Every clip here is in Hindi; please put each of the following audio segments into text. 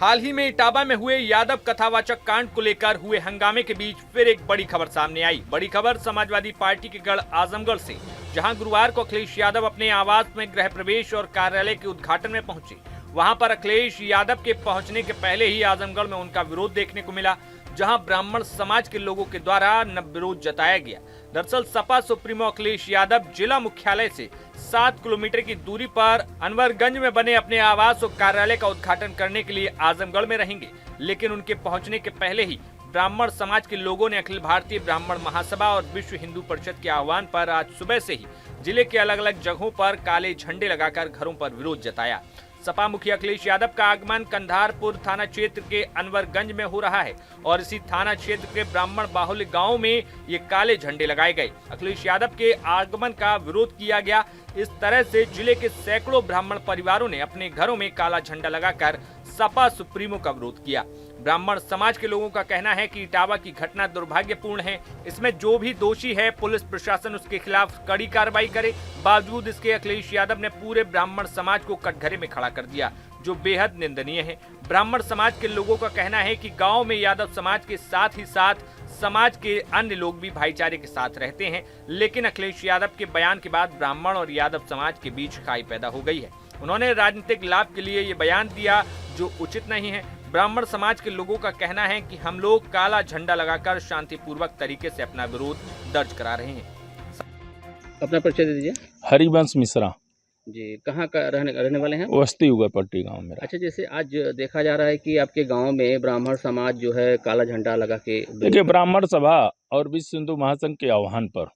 हाल ही में इटावा में हुए यादव कथावाचक कांड को लेकर हुए हंगामे के बीच फिर एक बड़ी खबर सामने आई। बड़ी खबर समाजवादी पार्टी के गढ़ आजमगढ़ से, जहां गुरुवार को अखिलेश यादव अपने आवास में गृह प्रवेश और कार्यालय के उद्घाटन में पहुंचे। वहां पर अखिलेश यादव के पहुंचने के पहले ही आजमगढ़ में उनका विरोध देखने को मिला, जहां ब्राह्मण समाज के लोगों के द्वारा विरोध जताया गया। दरअसल सपा सुप्रीमो अखिलेश यादव जिला मुख्यालय से 7 किलोमीटर की दूरी पर अनवरगंज में बने अपने आवास और कार्यालय का उद्घाटन करने के लिए आजमगढ़ में रहेंगे, लेकिन उनके पहुंचने के पहले ही ब्राह्मण समाज के लोगों ने अखिल भारतीय ब्राह्मण महासभा और विश्व हिंदू परिषद के आह्वान पर आज सुबह से ही जिले के अलग अलग जगहों पर काले झंडे लगाकर घरों पर विरोध जताया। सपा मुखिया अखिलेश यादव का आगमन कंधारपुर थाना क्षेत्र के अनवरगंज में हो रहा है और इसी थाना क्षेत्र के ब्राह्मण बाहुल्य गांव में ये काले झंडे लगाए गए। अखिलेश यादव के आगमन का विरोध किया गया। इस तरह से जिले के सैकड़ों ब्राह्मण परिवारों ने अपने घरों में काला झंडा लगाकर सपा सुप्रीमो का विरोध किया। ब्राह्मण समाज के लोगों का कहना है कि इटावा की घटना दुर्भाग्यपूर्ण है। इसमें जो भी दोषी है पुलिस प्रशासन उसके खिलाफ कड़ी कार्रवाई करे। बावजूद इसके अखिलेश यादव ने पूरे ब्राह्मण समाज को कटघरे में खड़ा कर दिया, जो बेहद निंदनीय है। ब्राह्मण समाज के लोगों का कहना है कि गांव में यादव समाज के साथ ही साथ समाज के अन्य लोग भी भाईचारे के साथ रहते हैं, लेकिन अखिलेश यादव के बयान के बाद ब्राह्मण और यादव समाज के बीच खाई पैदा हो गई है। उन्होंने राजनीतिक लाभ के लिए ये बयान दिया जो उचित नहीं है। ब्राह्मण समाज के लोगों का कहना है कि हम लोग काला झंडा लगाकर शांतिपूर्वक तरीके से अपना विरोध दर्ज करा रहे हैं। अपना परिचय दे दीजिए। हरिवंश मिश्रा जी, कहाँ का रहने वाले हैं? वस्ती उगरपट्टी गांव मेरा। अच्छा, जैसे आज देखा जा रहा है कि आपके गांव में ब्राह्मण समाज जो है काला झंडा लगा के देखिए, ब्राह्मण सभा और विश्व हिंदू महासंघ के आह्वान पर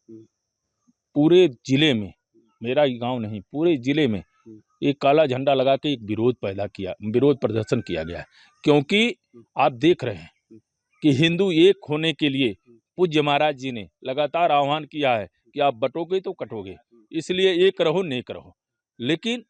पूरे जिले में, मेरा ही गांव नहीं, पूरे जिले में एक काला झंडा लगा के एक विरोध प्रदर्शन किया गया है। क्योंकि आप देख रहे हैं कि हिंदू एक होने के लिए पूज्य महाराज जी ने लगातार आह्वान किया है कि आप बटोगे तो कटोगे, इसलिए एक रहो नेक रहो। लेकिन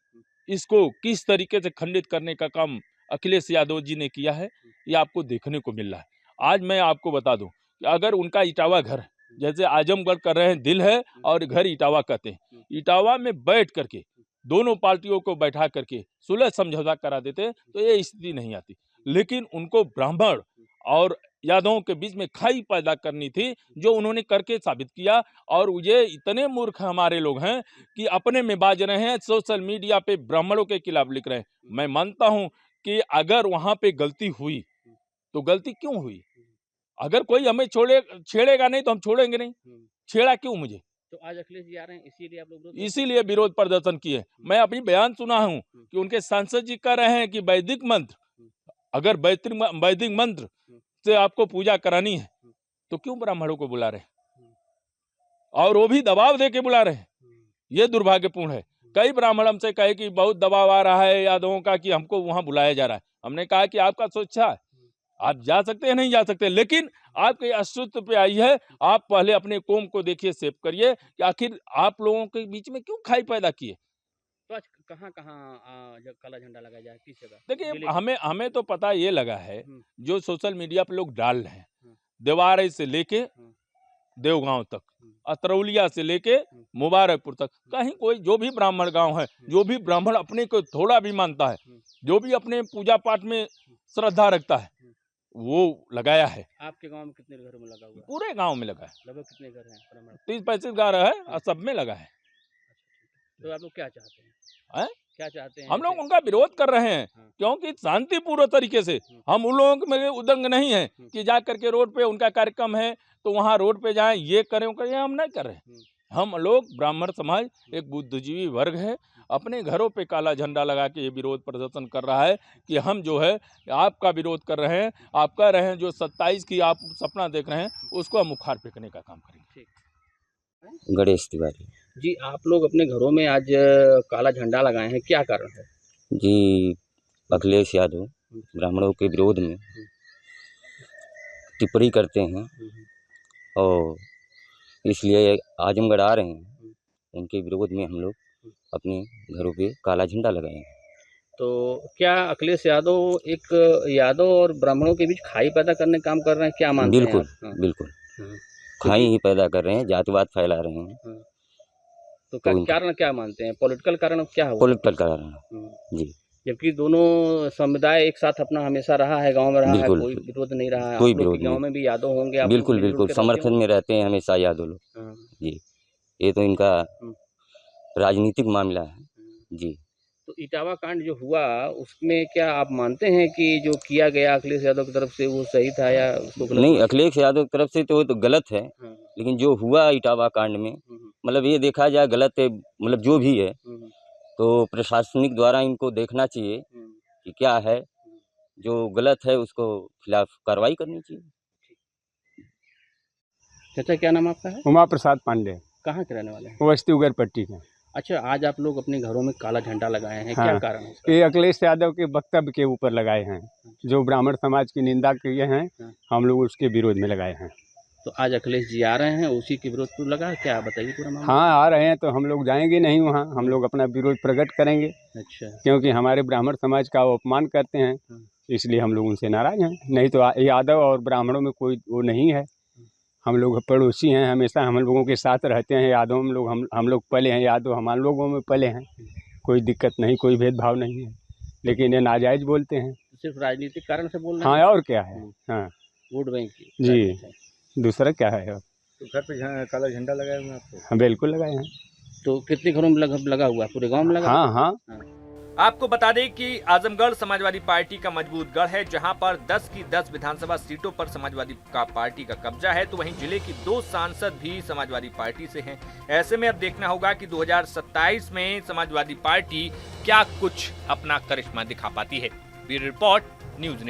इसको किस तरीके से खंडित करने का काम अखिलेश यादव जी ने किया है, ये आपको देखने को मिल रहा है। आज मैं आपको बता दूं कि अगर उनका इटावा घर, जैसे आजमगढ़ कर रहे हैं दिल है और घर इटावा कहते हैं, इटावा में बैठ करके दोनों पार्टियों को बैठा करके सुलह समझौता करा देते तो ये स्थिति नहीं आती। लेकिन उनको ब्राह्मण और यादवों के बीच में खाई पैदा करनी थी, जो उन्होंने करके साबित किया। और ये इतने मूर्ख हमारे लोग हैं कि अपने में बाज रहे हैं, सोशल मीडिया पे ब्राह्मणों के खिलाफ लिख रहे हैं। मैं मानता हूं कि अगर वहां पे गलती हुई तो गलती क्यों हुई? अगर कोई हमें छेड़ेगा नहीं तो हम छोड़ेंगे नहीं। छेड़ा क्यों मुझे? तो आज अखिलेश जी आ रहे हैं, इसीलिए आप लोग इसीलिए विरोध प्रदर्शन किए। मैं अभी बयान सुना हूं कि उनके सांसद जी कह रहे हैं कि वैदिक मंत्र, अगर वैदिक मंत्र से आपको पूजा करानी है तो क्यों ब्राह्मणों को बुला रहे हैं, और वो भी दबाव दे के बुला रहे हैं। ये दुर्भाग्यपूर्ण है। कई ब्राह्मण हमसे कहे कि बहुत दबाव आ रहा है यादवों का कि हमको वहां बुलाया जा रहा है। हमने कहा कि आपका स्वेच्छा है, आप जा सकते हैं, नहीं जा सकते, लेकिन आपके अस्तित्व पे आई है। आप पहले अपने कौम को देखिए, सेव करिए कि आखिर आप लोगों के बीच में क्यों खाई पैदा किए। तो आज कहाँ जब काला झंडा लगाया जाए, किस जगह? देखिए, हमें तो पता ये लगा है, जो सोशल मीडिया पे लोग डाल रहे हैं, देवारी से लेके देवगांव तक, अतरौलिया से लेके मुबारकपुर तक, कहीं कोई जो भी ब्राह्मण गांव है, जो भी ब्राह्मण अपने को थोड़ा भी मानता है, जो भी अपने पूजा पाठ में श्रद्धा रखता है, वो लगाया है। आपके गांव में कितने घरों में लगा हुआ है? पूरे गांव में लगा है। लगभग कितने घर हैं? 30-35 घर है और सब में लगा है। तो आप लोग क्या चाहते हैं? क्या चाहते हैं? हम लोग उनका विरोध कर रहे हैं क्योंकि शांतिपूर्ण तरीके से, हम उन लोगों में उदंग नहीं है कि जा करके रोड पे उनका कार्यक्रम है तो वहाँ रोड पे जाएं, ये करें, हम नहीं कर रहे। हम लोग ब्राह्मण समाज एक बुद्धिजीवी वर्ग है, अपने घरों पे काला झंडा लगा के ये विरोध प्रदर्शन कर रहा है कि हम जो है आपका विरोध कर रहे हैं। आप कह रहे हैं जो 27 की आप सपना देख रहे हैं उसको हम उखाड़ फेंकने का काम करेंगे। गणेश तिवारी जी, आप लोग अपने घरों में आज काला झंडा लगाए हैं, क्या कारण है? जी, अखिलेश यादव ब्राह्मणों के विरोध में टिप्पणी करते हैं और इसलिए आजमगढ़ आ रहे हैं। उनके विरोध में हम लोग अपने घरों पे काला झंडा लगाए हैं। तो क्या अखिलेश यादव एक यादव और ब्राह्मणों के बीच खाई पैदा करने का काम कर रहे हैं, क्या मानते हैं? बिल्कुल खाई ही पैदा कर रहे हैं, जातिवाद फैला रहे हैं। तो कारण क्या मानते हैं? पॉलिटिकल कारण क्या है? पॉलिटिकल कारण जी। जबकि दोनों समुदाय एक साथ अपना हमेशा रहा है, गांव में रहा है, बिल्कुल। कोई विरोध नहीं रहा है। कोई आप लोग विरोध के गांव नहीं। में भी यादव होंगे, आप लोग बिल्कुल मिलजुल बिल्कुल के रहते समर्थन होंगे? में रहते हैं हमेशा यादव लोग। हाँ, जी, ये तो इनका राजनीतिक मामला है। जी। तो इटावा कांड जो हुआ उसमें क्या आप मानते हैं कि जो किया गया अखिलेश यादव की तरफ से वो सही था या उसको गलत नहीं, मानते हैं? अखिलेश यादव की तरफ से तो वो तो गलत है, हाँ, लेकिन जो हुआ इटावा कांड में मतलब ये देखा जाए गलत है, मतलब जो भी है तो प्रशासनिक द्वारा इनको देखना चाहिए कि क्या है, जो गलत है उसको खिलाफ कार्रवाई करनी चाहिए। चाचा क्या नाम आपका है? उमा प्रसाद पांडे, कहाँ के रहने वाले हैं? बस्ती उगर पट्टी के। अच्छा, आज आप लोग अपने घरों में काला झंडा लगाए हैं, क्या हाँ। कारण है इसका? ये अखिलेश यादव के वक्तव्य के ऊपर लगाए हैं, जो ब्राह्मण समाज की निंदा किए हैं, हम लोग उसके विरोध में लगाए हैं। तो आज अखिलेश जी आ रहे हैं, उसी के विरोध पर लगा, क्या बताइए पूरा मामला। हाँ, आ रहे हैं तो हम लोग जाएंगे नहीं वहाँ, हम लोग अपना विरोध प्रकट करेंगे, अच्छा, क्योंकि हमारे ब्राह्मण समाज का वो अपमान करते हैं, इसलिए हम लोग उनसे नाराज हैं। नहीं तो यादव और ब्राह्मणों में कोई वो नहीं है, हम लोग पड़ोसी हैं, हमेशा हम लोगों के साथ रहते हैं। यादव हम लोग पले हैं, यादव हम लोगों में पले हैं, कोई दिक्कत नहीं, कोई भेदभाव नहीं है, लेकिन ये नाजायज बोलते हैं। सिर्फ राजनीतिक कारण से बोल रहे हाँ, हैं? और क्या है। हाँ वोट बैंक की जी। राजनीति है। दूसरा क्या है और? तो घर पे काला झंडा लगाए हुए हैं आपको? हाँ, बिल्कुल लगाए हैं। तो कितने घरों में लगा हुआ है? पूरे गांव में लगा? हाँ हाँ। आपको बता दें कि आजमगढ़ समाजवादी पार्टी का मजबूत गढ़ है, जहां पर 10 की 10 विधानसभा सीटों पर समाजवादी पार्टी का कब्जा है, तो वहीं जिले की 2 सांसद भी समाजवादी पार्टी से हैं। ऐसे में अब देखना होगा कि 2027 में समाजवादी पार्टी क्या कुछ अपना करिश्मा दिखा पाती है। Bureau report, news nation.